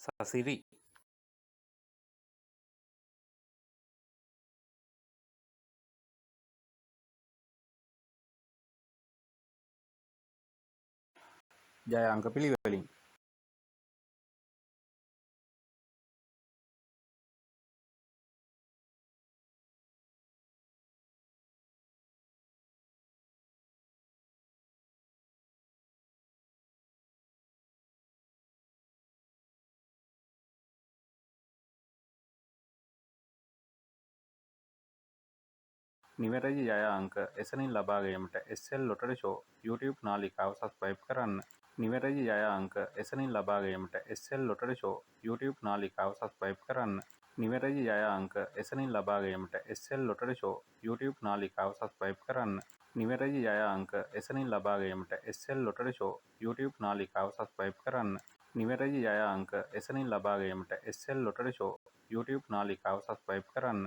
සසිරි ජය අංක පිළිවෙලින් නිවැරදි ජය අංක එසැනින් ලබා ගැනීමට SL ලොටරි ෂෝ YouTube නාලිකාව සබ්ස්ක්‍රයිබ් කරන්න. නිවැරදි ජය අංක එසැනින් ලබා ගැනීමට SL ලොටරි ෂෝ YouTube නාලිකාව සබ්ස්ක්‍රයිබ් කරන්න. නිවැරදි ජය අංක එසැනින් ලබා ගැනීමට SL ලොටරි ෂෝ YouTube නාලිකාව සබ්ස්ක්‍රයිබ් කරන්න. නිවැරදි ජය අංක එසැනින් ලබා ගැනීමට SL ලොටරි ෂෝ YouTube නාලිකාව සබ්ස්ක්‍රයිබ් කරන්න. නිවැරදි ජය අංක එසැනින් ලබා ගැනීමට SL ලොටරි ෂෝ YouTube නාලිකාව සබ්ස්ක්‍රයිබ් කරන්න.